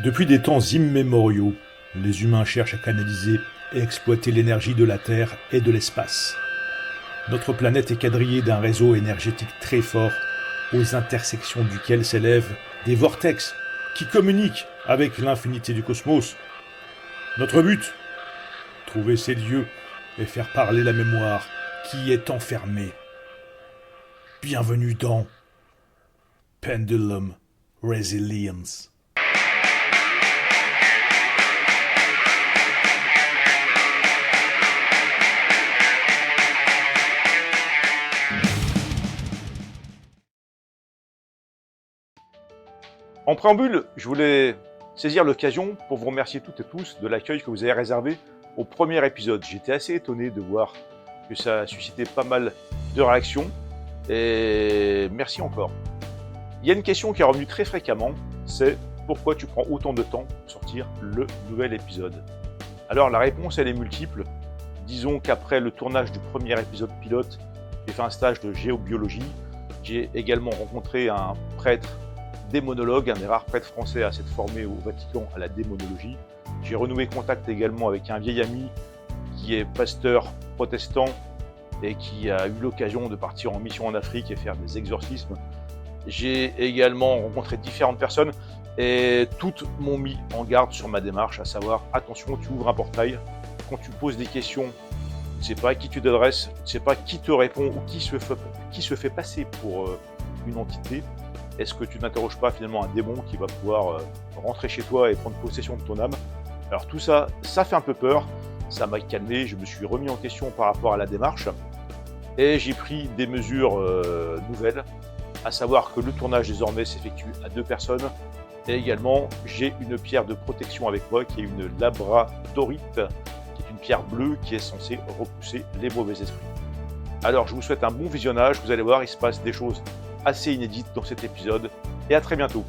Depuis des temps immémoriaux, les humains cherchent à canaliser et exploiter l'énergie de la Terre et de l'espace. Notre planète est quadrillée d'un réseau énergétique très fort, aux intersections duquel s'élèvent des vortex qui communiquent avec l'infinité du cosmos. Notre but, trouver ces lieux et faire parler la mémoire qui y est enfermée. Bienvenue dans Pendulum Resilience. En préambule, je voulais saisir l'occasion pour vous remercier toutes et tous de l'accueil que vous avez réservé au premier épisode. J'étais assez étonné de voir que ça a suscité pas mal de réactions et merci encore. Il y a une question qui est revenue très fréquemment, c'est pourquoi tu prends autant de temps pour sortir le nouvel épisode? Alors la réponse elle est multiple. Disons qu'après le tournage du premier épisode pilote, j'ai fait un stage de géobiologie. J'ai également rencontré un prêtre démonologue, un des rares prêtres français à s'être formé au Vatican à la démonologie. J'ai renoué contact également avec un vieil ami qui est pasteur protestant et qui a eu l'occasion de partir en mission en Afrique et faire des exorcismes. J'ai également rencontré différentes personnes et toutes m'ont mis en garde sur ma démarche, à savoir, attention, tu ouvres un portail, quand tu poses des questions, tu ne sais pas à qui tu t'adresses, tu ne sais pas qui te répond ou qui se fait passer pour une entité. Est-ce que tu n'interroges pas finalement un démon qui va pouvoir rentrer chez toi et prendre possession de ton âme? Alors tout ça, ça fait un peu peur, ça m'a calmé, je me suis remis en question par rapport à la démarche et j'ai pris des mesures nouvelles, à savoir que le tournage désormais s'effectue à 2 personnes et également j'ai une pierre de protection avec moi qui est une labradorite, qui est une pierre bleue qui est censée repousser les mauvais esprits. Alors je vous souhaite un bon visionnage, vous allez voir, il se passe des choses assez inédite dans cet épisode, et à très bientôt.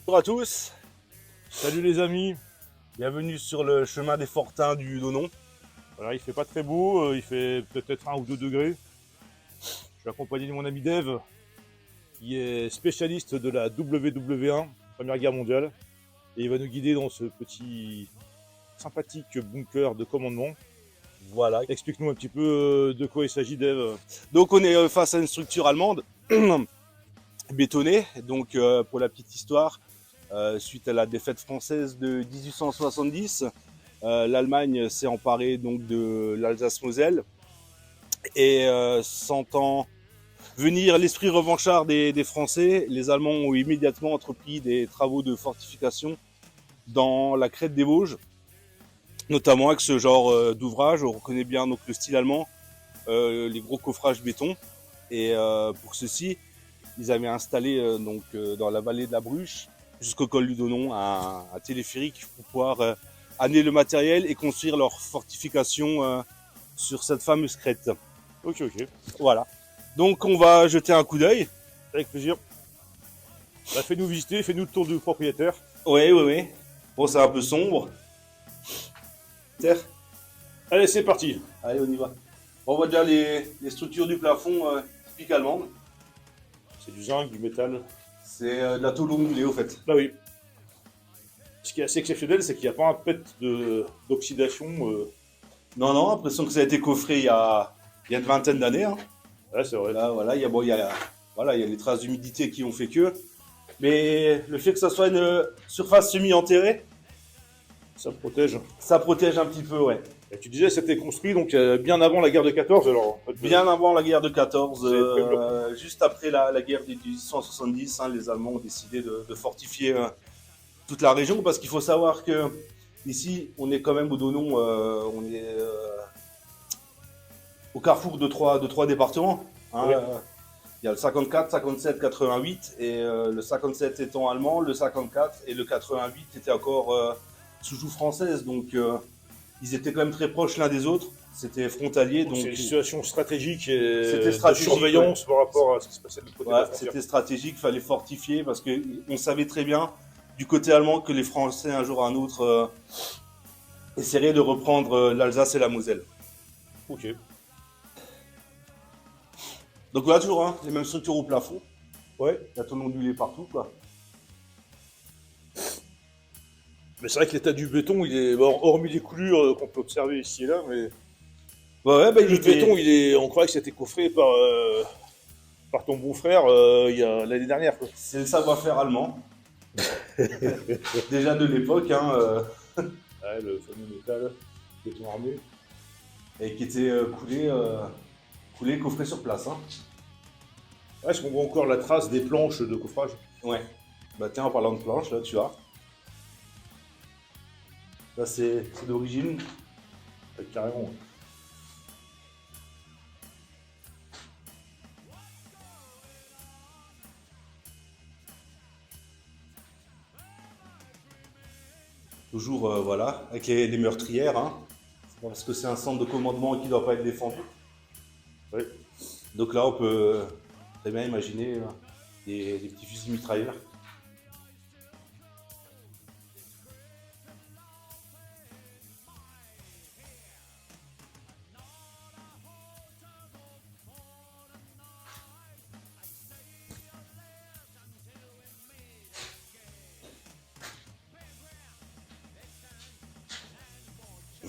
Bonjour à tous, salut les amis, bienvenue sur le chemin des fortins du Donon. Voilà, il fait pas très beau, il fait peut-être 1 ou 2 degrés. Je suis accompagné de mon ami Dave, qui est spécialiste de la WW1, Première Guerre mondiale, et il va nous guider dans ce petit sympathique bunker de commandement. Voilà, explique-nous un petit peu de quoi il s'agit, Dave. Donc on est face à une structure allemande, bétonnée, donc pour la petite histoire, suite à la défaite française de 1870, l'Allemagne s'est emparée donc de l'Alsace-Moselle et sentant venir l'esprit revanchard des Français, les Allemands ont immédiatement entrepris des travaux de fortification dans la crête des Vosges, notamment avec ce genre d'ouvrage. On reconnaît bien donc le style allemand, les gros coffrages béton, et pour ceci ils avaient installé dans la vallée de la Bruche jusqu'au col du Donon un téléphérique pour pouvoir amener le matériel et construire leur fortification sur cette fameuse crête. Ok. Voilà. Donc on va jeter un coup d'œil. Avec plaisir. Bah, fais-nous visiter, fais-nous le tour du propriétaire. Oui. Bon, c'est un peu sombre. Terre. Allez, c'est parti. Allez, on y va. On voit déjà les structures du plafond typiques allemandes. C'est du zinc, du métal. C'est de la tôle ondulée au fait. Bah oui. Ce qui est assez exceptionnel, c'est qu'il n'y a pas un pet d'oxydation. Non, l'impression que ça a été coffré il y a une vingtaine d'années. Hein. Ouais, c'est vrai. Là, voilà, il y a les traces d'humidité qui ont fait que. Mais le fait que ça soit une surface semi-enterrée, Ça protège. ça protège un petit peu, ouais. Et tu disais c'était construit donc bien avant la guerre de 14 alors. Bien avant la guerre de 14, C'est juste après la guerre de 1870, hein, les Allemands ont décidé de fortifier toute la région, parce qu'il faut savoir que ici, on est quand même au Donon, on est au carrefour de trois départements. Hein, Oui. il y a le 54, 57, 88, et le 57 étant allemand, le 54 et le 88 étaient encore sous joug française, donc ils étaient quand même très proches l'un des autres, c'était frontalier. Donc Donc c'est une situation stratégique c'était et stratégique, de surveillance par rapport à ce qui se passait de l'autre côté de la frontière. c'était stratégique, il fallait fortifier, parce qu'on savait très bien du côté allemand que les Français, un jour ou un autre, essaieraient de reprendre l'Alsace et la Moselle. Ok. Donc voilà, toujours hein, les mêmes structures au plafond. Ouais. Il y a ton ondulé partout, quoi. Mais c'est vrai que l'état du béton, il est, bon, hormis les coulures qu'on peut observer ici et là, mais Ouais, bah, le béton, il est, on croyait que c'était coffré par ton beau-frère il y a l'année dernière. Quoi. c'est le savoir-faire allemand. Déjà de l'époque, hein, Ouais, le fameux métal, béton armé. et qui était coulé, coffré sur place. Hein. Ouais, est-ce qu'on voit encore la trace des planches de coffrage? Ouais. Bah tiens, en parlant de planches, là, tu as. Là, c'est d'origine. Ouais, carrément. Toujours, voilà, avec les meurtrières. Hein. Parce que c'est un centre de commandement qui ne doit pas être défendu. Ouais. Donc là, on peut très bien imaginer des petits fusils mitrailleurs.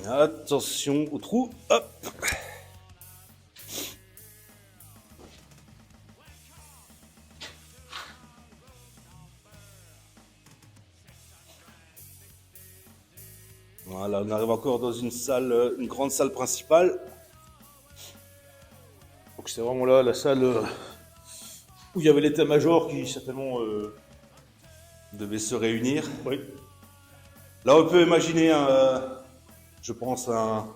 Attention au trou. Hop. Voilà, on arrive encore dans une salle, une grande salle principale. Donc c'est vraiment là la salle où il y avait l'état-major qui certainement. On devait se réunir. Oui. Là, on peut imaginer, je pense, un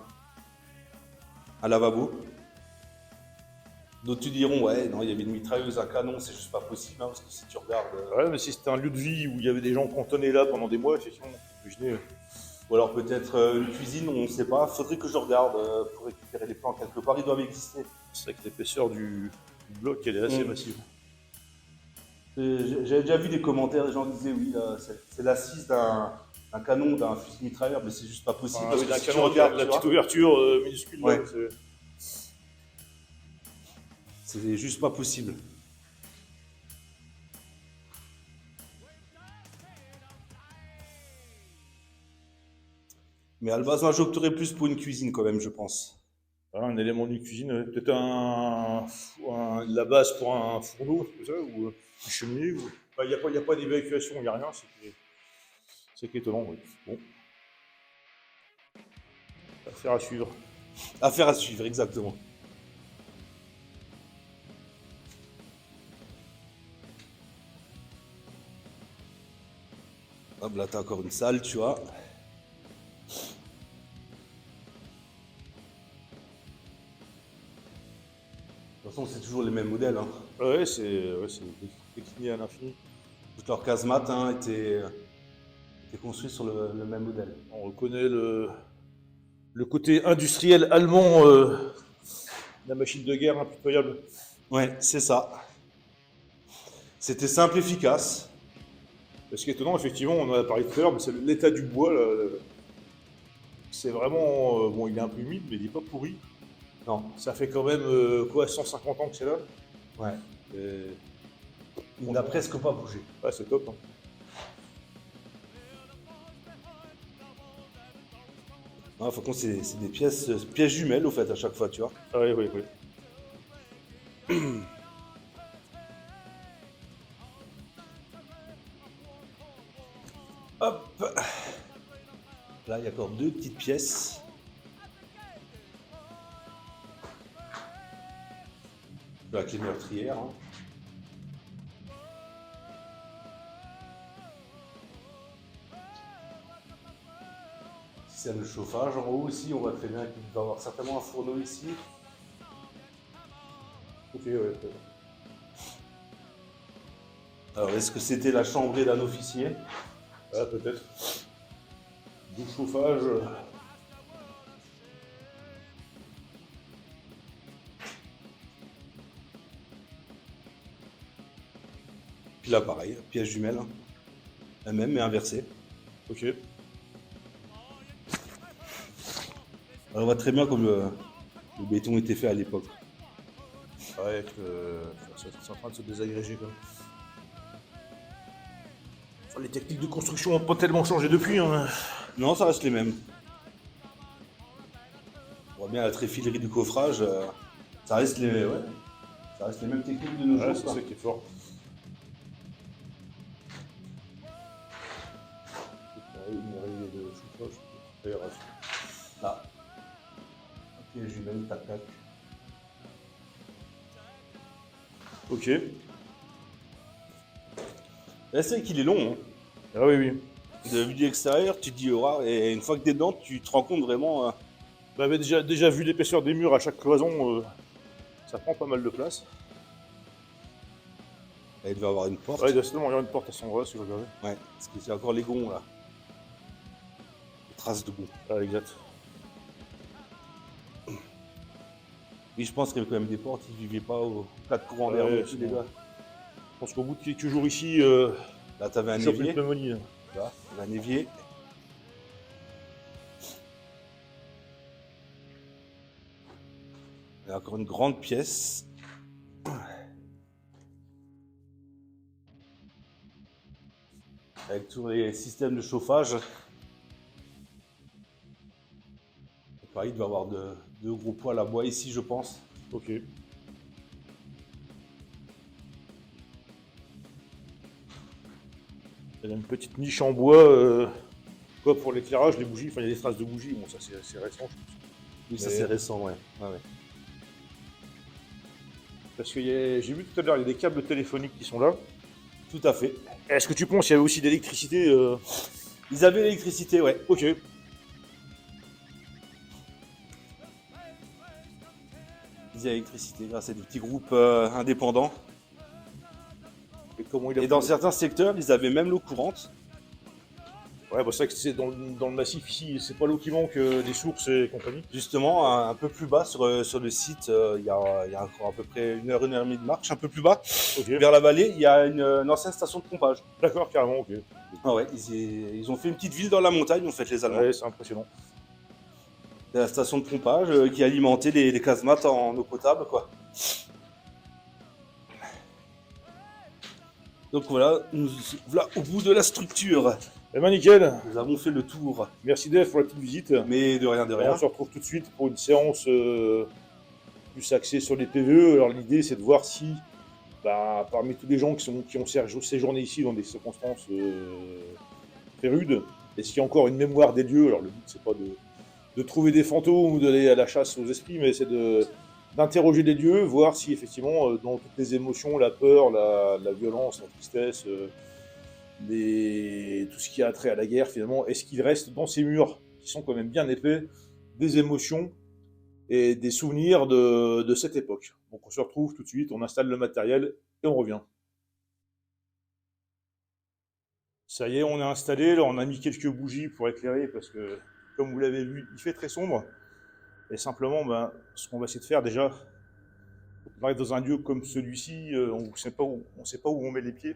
lavabo. D'autres te diront, ouais, non, il y avait une mitrailleuse, un canon, c'est juste pas possible, hein, parce que si tu regardes. Ouais, mais si c'était un lieu de vie où il y avait des gens cantonnés là pendant des mois, effectivement, imaginez. Ou alors peut-être une cuisine, on ne sait pas. Faudrait que je regarde pour récupérer les plans quelque part. Ils doivent exister. C'est vrai que l'épaisseur du bloc, elle est assez Mm. massive. J'avais déjà vu des commentaires, des gens disaient, oui, là, c'est l'assise d'un canon, d'un fusil mitrailleur, mais c'est juste pas possible. Ah, parce oui, que d'un si tu canon, regardes, la tu petite vois, ouverture minuscule, Ouais. là, c'est juste pas possible. Mais à la base, moi, j'opterais plus pour une cuisine quand même, je pense. voilà, un élément d'une cuisine, peut-être la base pour un fourneau, c'est ça, ou une cheminée. Ou... Bah, il n'y a pas d'évacuation, il n'y a rien, c'est étonnant. Oui. Bon. Affaire à suivre. Affaire à suivre, exactement. Hop, là, t'as encore une salle, tu vois. De toute façon, c'est toujours les mêmes modèles. Hein. Ouais, c'est décliné à l'infini. Toutes leurs casemates hein, étaient construites sur le même modèle. On reconnaît le côté industriel allemand de la machine de guerre impitoyable. Ouais, c'est ça. C'était simple, efficace. Ce qui est étonnant, effectivement, on en a parlé tout à l'heure, mais c'est l'état du bois. Là, c'est vraiment. Bon, il est un peu humide, mais il n'est pas pourri. Non. Ça fait quand même quoi, 150 ans que c'est là. Ouais. Et... Il n'a presque pas bougé. Ouais, c'est top. Hein. Ah, faut qu'on c'est des pièces jumelles au fait à chaque fois, tu vois. Ah, oui, oui, oui. Hop. Là, il y a encore deux petites pièces. Avec les meurtrières. Hein. Système de chauffage. En haut aussi, on voit très bien qu'il va y avoir certainement un fourneau ici. Ok, ouais. Alors, est-ce que c'était la chambrée d'un officier? Ah, peut-être. Du chauffage. Puis là, pareil, pièce jumelle. La même, mais inversée. Ok. Alors, on voit très bien comme le béton était fait à l'époque. Ouais, c'est en train de se désagréger quand même. Enfin, les techniques de construction n'ont pas tellement changé depuis. Hein. Non, ça reste les mêmes. On voit bien la tréfilerie du coffrage. Ça reste les mêmes techniques de nos Ouais, jours. c'est quoi. ça qui est fort. Une arrivée de chauffage, aération. Là. Pièce jumelle, tac tac. Ok. Là, c'est vrai qu'il est long. Hein. Ah oui, oui. De vue de l'extérieur, tu te dis aura, et une fois que t'es dedans, tu te rends compte vraiment. On avait déjà vu l'épaisseur des murs à chaque cloison, ça prend pas mal de place. Il devait avoir une porte. Ouais, il doit certainement y avoir une porte à cet endroit, si je regardais. Ouais, parce que c'est encore les gonds là. Les traces de gonds. Ah, exact. Oui, je pense qu'il y avait quand même des portes, ils vivaient pas au cas de courant d'air Ouais, non plus, les sinon- gars. Je pense qu'au bout de quelques jours ici, Là, t'avais un je chope une évier. pneumonie. Là, un évier. Il y a encore une grande pièce. Avec tous les systèmes de chauffage. Pareil, il doit y avoir deux gros poêles à bois ici, je pense. Ok. Il y a une petite niche en bois, quoi, pour l'éclairage, les bougies. Enfin, il y a des traces de bougies. Bon, ça c'est récent, je pense. Oui, ça Mais- c'est récent, ouais. Parce que j'ai vu tout à l'heure, il y a des câbles téléphoniques qui sont là. Tout à fait. Est-ce que tu penses qu'il y avait aussi d'électricité Ils avaient l'électricité, ouais. Ok. Ils avaient l'électricité grâce à des petits groupes indépendants. Et comment il a Et dans certains secteurs, ils avaient même l'eau courante. Ouais, bah c'est vrai que c'est dans le massif ici, c'est pas l'eau qui manque, des sources et compagnie. Justement, un peu plus bas sur le site, il y a encore à peu près une heure et demie de marche, un peu plus bas, Ok. vers la vallée, il y a une ancienne station de pompage. D'accord, carrément, ok. Ah ouais, ils ont fait une petite ville dans la montagne, en fait, les Allemands. Ouais, c'est impressionnant. C'est la station de pompage qui alimentait les casemates en eau potable, quoi. Donc voilà, voilà au bout de la structure. Eh ben nickel. Nous avons fait le tour. Merci Dave pour la petite visite. Mais de rien, de rien. On se retrouve tout de suite pour une séance plus axée sur les PVE. Alors l'idée c'est de voir si, parmi tous les gens qui ont séjourné ici dans des circonstances très rudes, est-ce qu'il y a encore une mémoire des lieux. Alors le but c'est pas de trouver des fantômes ou d'aller à la chasse aux esprits, mais c'est d'interroger les lieux, voir si effectivement dans toutes les émotions, la peur, la violence, la tristesse, tout ce qui a trait à la guerre, finalement, est-ce qu'il reste dans ces murs, qui sont quand même bien épais, des émotions et des souvenirs de cette époque. Donc on se retrouve tout de suite, on installe le matériel et on revient. Ça y est, on est installé, là on a mis quelques bougies pour éclairer, parce que, comme vous l'avez vu, il fait très sombre. Et simplement, ce qu'on va essayer de faire déjà, on arrive dans un lieu comme celui-ci, on ne sait pas où on met les pieds.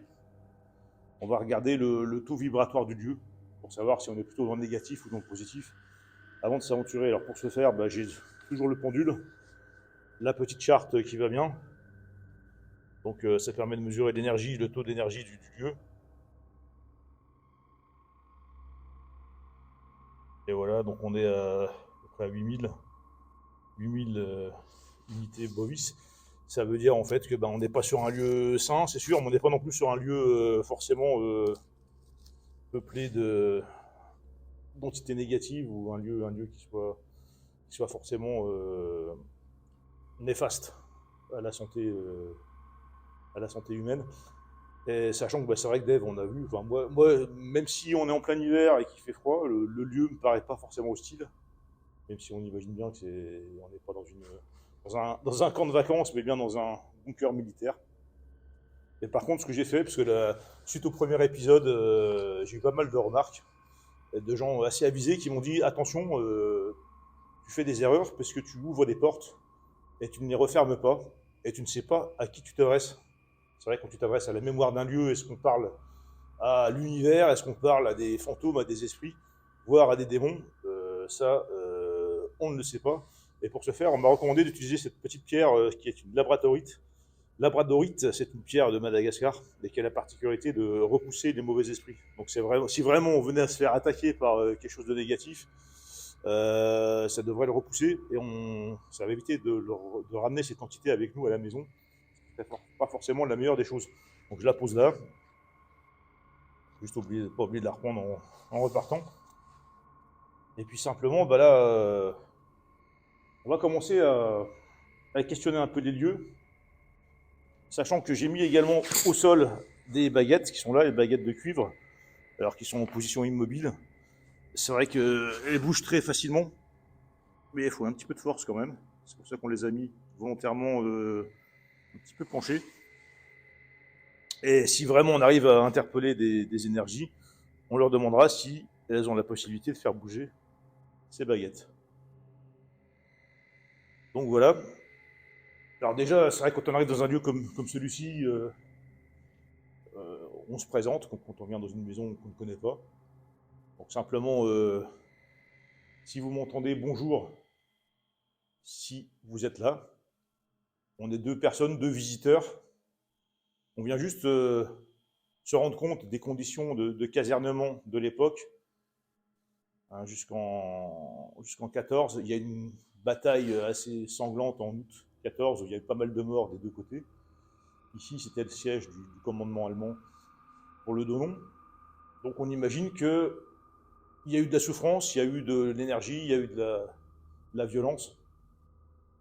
On va regarder le taux vibratoire du lieu pour savoir si on est plutôt dans le négatif ou dans le positif avant de s'aventurer. Alors pour ce faire, j'ai toujours le pendule, la petite charte qui va bien. Donc ça permet de mesurer l'énergie, le taux d'énergie du lieu. Et voilà, donc on est à peu près à 8000 unités bovis. Ça veut dire en fait que on n'est pas sur un lieu sain, c'est sûr, mais on n'est pas non plus sur un lieu forcément peuplé d'entités négatives ou un lieu qui soit forcément néfaste à la santé humaine. Et sachant que c'est vrai que Dave, on a vu, enfin, moi, même si on est en plein hiver et qu'il fait froid, le lieu me paraît pas forcément hostile, même si on imagine bien que on n'est pas dans un camp de vacances, mais bien dans un bunker militaire. Et par contre, ce que j'ai fait, parce que suite au premier épisode, j'ai eu pas mal de remarques de gens assez avisés qui m'ont dit attention, tu fais des erreurs parce que tu ouvres des portes et tu ne les refermes pas et tu ne sais pas à qui tu t'adresses. C'est vrai, quand tu t'adresses à la mémoire d'un lieu, est-ce qu'on parle à l'univers, est-ce qu'on parle à des fantômes, à des esprits, voire à des démons? Ça, on ne le sait pas. Et pour ce faire, on m'a recommandé d'utiliser cette petite pierre qui est une labradorite. Labradorite, c'est une pierre de Madagascar et qui a la particularité de repousser les mauvais esprits. Donc c'est vraiment, si vraiment on venait à se faire attaquer par quelque chose de négatif, ça devrait le repousser et ça va éviter de ramener cette entité avec nous à la maison. C'est pas forcément la meilleure des choses. Donc je la pose là, juste pas oublier de la reprendre en repartant. Et puis simplement, bah là, on va commencer à questionner un peu les lieux, sachant que j'ai mis également au sol des baguettes qui sont là, les baguettes de cuivre, alors qu'ils sont en position immobile. C'est vrai qu'elles bougent très facilement, mais il faut un petit peu de force quand même. C'est pour ça qu'on les a mis volontairement un petit peu penchés. Et si vraiment on arrive à interpeller des énergies, on leur demandera si elles ont la possibilité de faire bouger ces baguettes. Donc voilà. Alors déjà, c'est vrai que quand on arrive dans un lieu comme celui-ci, on se présente quand on vient dans une maison qu'on ne connaît pas. Donc simplement, si vous m'entendez, bonjour, si vous êtes là. On est deux personnes, deux visiteurs. On vient juste se rendre compte des conditions de casernement de l'époque. Hein, jusqu'en 14, il y a une bataille assez sanglante en août 14, où il y a eu pas mal de morts des deux côtés. Ici, c'était le siège du commandement allemand pour le Donon. Donc on imagine qu'il y a eu de la souffrance, il y a eu de l'énergie, il y a eu de la violence.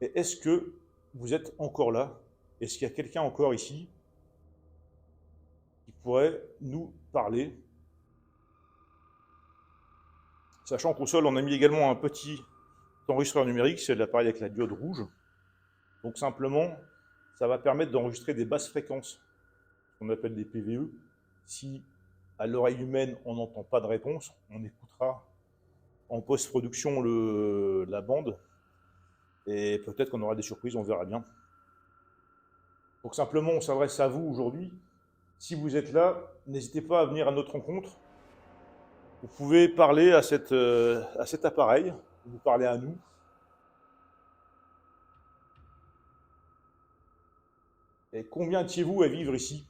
Et est-ce que vous êtes encore là? Est-ce qu'il y a quelqu'un encore ici qui pourrait nous parler? Sachant qu'au sol, on a mis également un petit enregistreur numérique, c'est l'appareil avec la diode rouge. Donc simplement, ça va permettre d'enregistrer des basses fréquences, qu'on appelle des PVE. Si à l'oreille humaine, on n'entend pas de réponse, on écoutera en post-production la bande, et peut-être qu'on aura des surprises, on verra bien. Donc simplement, on s'adresse à vous aujourd'hui. Si vous êtes là, n'hésitez pas à venir à notre rencontre. Vous pouvez parler à cet appareil, vous parlez à nous. Et combien étiez-vous à vivre ici?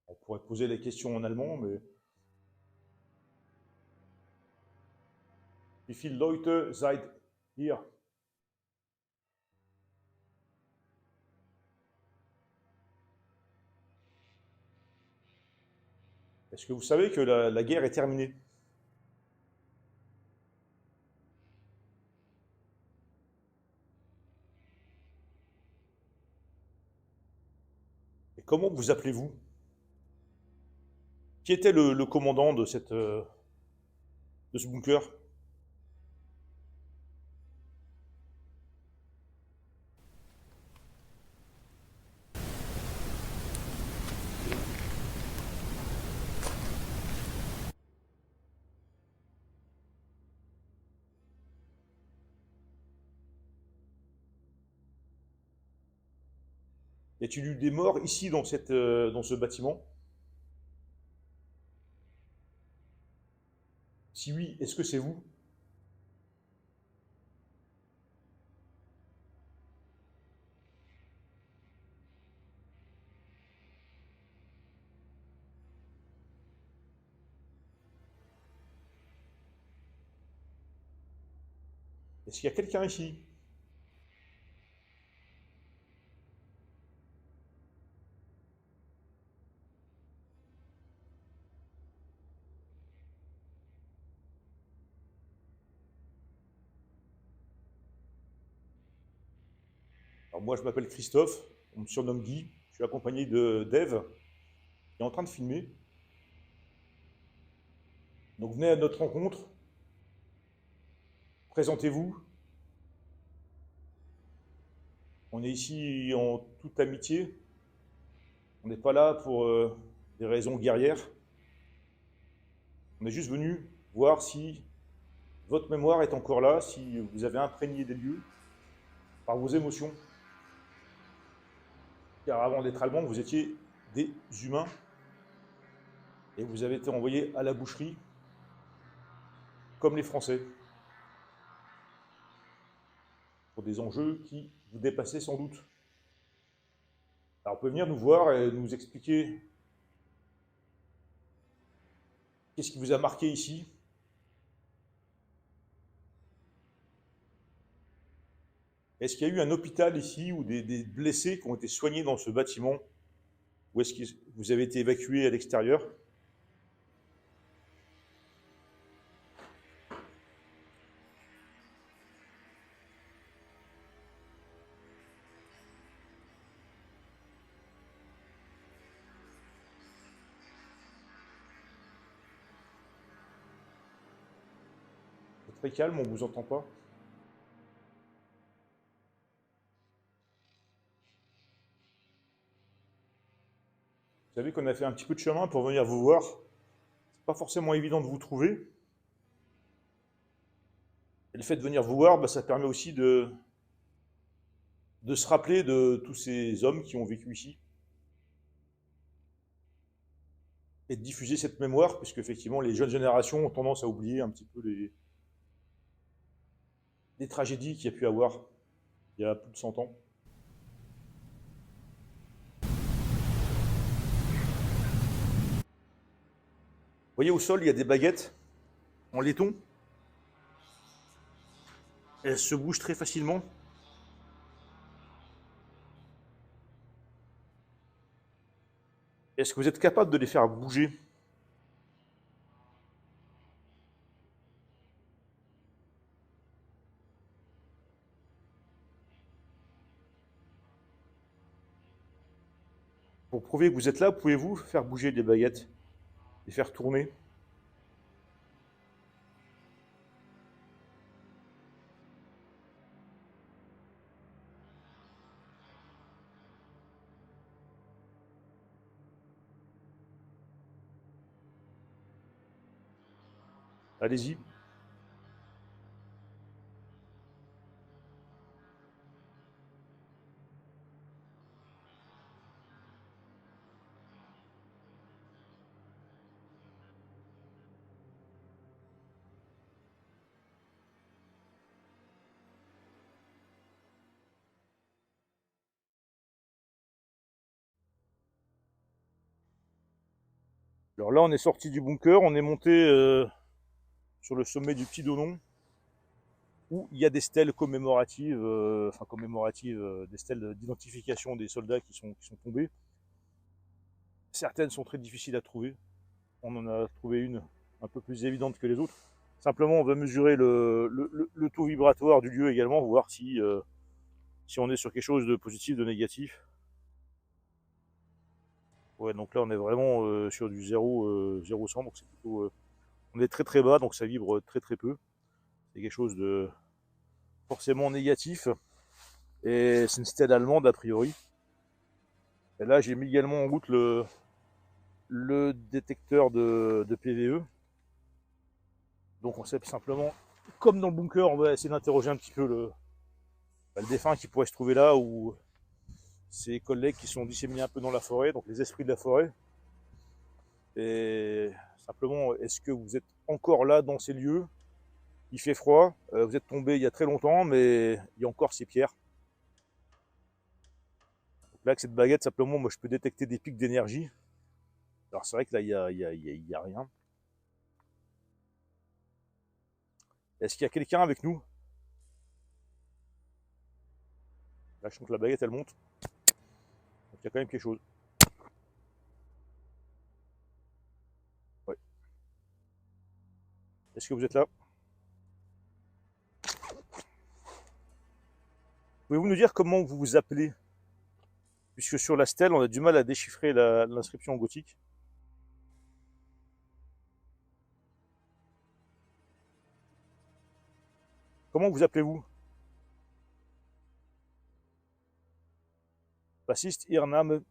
On pourrait poser la question en allemand, mais wie viele Leute seid ihr? Est-ce que vous savez que la guerre est terminée? Et comment vous appelez-vous? Qui était le commandant de ce bunker? Y a-t-il eu des morts ici dans ce bâtiment? Si oui, est-ce que c'est vous? Est-ce qu'il y a quelqu'un ici? Alors moi, je m'appelle Christophe, on me surnomme Guy, je suis accompagné de Dave, qui est en train de filmer. Donc venez à notre rencontre, présentez-vous. On est ici en toute amitié, on n'est pas là pour des raisons guerrières. On est juste venu voir si votre mémoire est encore là, si vous avez imprégné des lieux par vos émotions. Car avant d'être allemand, vous étiez des humains et vous avez été envoyés à la boucherie comme les Français pour des enjeux qui vous dépassaient sans doute. Alors, vous pouvez venir nous voir et nous expliquer qu'est-ce qui vous a marqué ici. Est-ce qu'il y a eu un hôpital ici ou des blessés qui ont été soignés dans ce bâtiment? Ou est-ce que vous avez été évacué à l'extérieur? C'est très calme, on ne vous entend pas. Vous savez qu'on a fait un petit peu de chemin pour venir vous voir. C'est pas forcément évident de vous trouver. Et le fait de venir vous voir, bah, ça permet aussi de se rappeler de tous ces hommes qui ont vécu ici. Et de diffuser cette mémoire, puisque effectivement les jeunes générations ont tendance à oublier un petit peu les tragédies qu'il y a pu avoir il y a plus de 100 ans. Vous voyez au sol, il y a des baguettes en laiton. Elles se bougent très facilement. Est-ce que vous êtes capable de les faire bouger? Pour prouver que vous êtes là, pouvez-vous faire bouger les baguettes? Les faire tourner? Allez-y. Alors là, on est sorti du bunker, on est monté sur le sommet du Petit Donon, où il y a des stèles commémoratives, des stèles d'identification des soldats qui sont tombés. Certaines sont très difficiles à trouver. On en a trouvé une un peu plus évidente que les autres. Simplement, on va mesurer le taux vibratoire du lieu également, voir si on est sur quelque chose de positif, de négatif. Ouais, donc là, on est vraiment sur du 0,100, donc c'est plutôt... on est très très bas, donc ça vibre très très peu. C'est quelque chose de forcément négatif. Et c'est une stèle allemande, a priori. Et là, j'ai mis également en route le détecteur de PVE. Donc on sait simplement, comme dans le bunker, on va essayer d'interroger un petit peu le défunt qui pourrait se trouver là, ou ses collègues qui sont disséminés un peu dans la forêt, donc les esprits de la forêt. Et simplement, est-ce que vous êtes encore là dans ces lieux? Il fait froid, vous êtes tombé il y a très longtemps, mais il y a encore ces pierres. Donc là, avec cette baguette, simplement, moi je peux détecter des pics d'énergie. Alors c'est vrai que là, il y a rien. Est-ce qu'il y a quelqu'un avec nous? Là, je sens que la baguette, elle monte. Donc il y a quand même quelque chose. Ouais. Est-ce que vous êtes là? Pouvez-vous nous dire comment vous vous appelez? Puisque sur la stèle, on a du mal à déchiffrer l'inscription en gothique. Comment vous appelez-vous? Bassiste Irnam.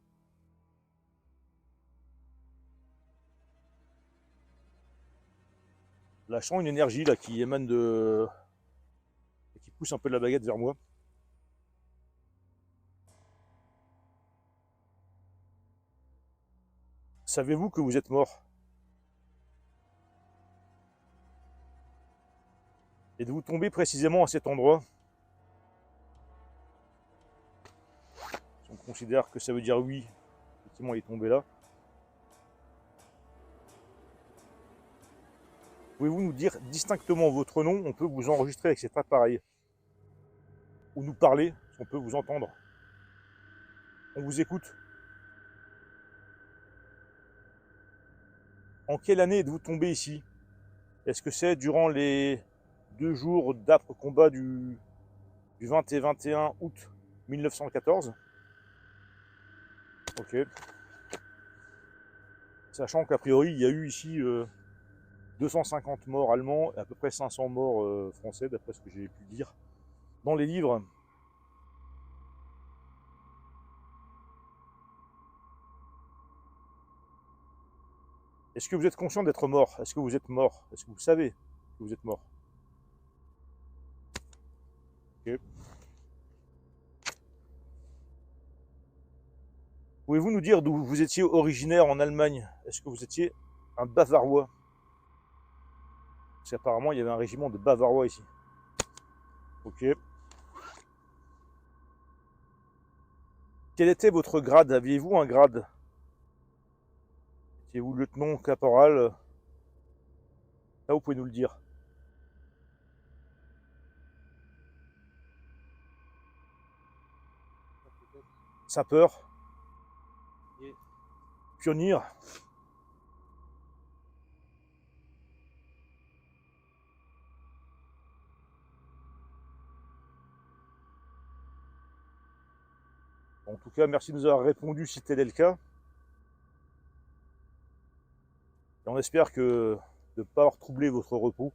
Là, je sens une énergie là, qui émane de... qui pousse un peu de la baguette vers moi. Savez-vous que vous êtes mort? Êtes-vous tombé précisément à cet endroit? Si on considère que ça veut dire oui, effectivement il est tombé là. Pouvez-vous nous dire distinctement votre nom? On peut vous enregistrer avec cet appareil. Ou nous parler, si on peut vous entendre. On vous écoute. En quelle année êtes-vous tombé ici? Est-ce que c'est durant les 2 jours d'âpres combats du 20 et 21 août 1914? Ok. Sachant qu'a priori, il y a eu ici 250 morts allemands et à peu près 500 morts français, d'après ce que j'ai pu lire dans les livres. Est-ce que vous êtes conscient d'être mort? Est-ce que vous êtes mort? Est-ce que vous savez que vous êtes mort? Ok. Pouvez-vous nous dire d'où vous étiez originaire en Allemagne? Est-ce que vous étiez un Bavarois? Parce qu'apparemment, il y avait un régiment de Bavarois ici. Ok. Quel était votre grade? Aviez-vous un grade? Étiez-vous lieutenant, caporal? Là, vous pouvez nous le dire. Sapeur? Pionnier? En tout cas, merci de nous avoir répondu si tel est le cas. Et on espère que de ne pas avoir troublé votre repos.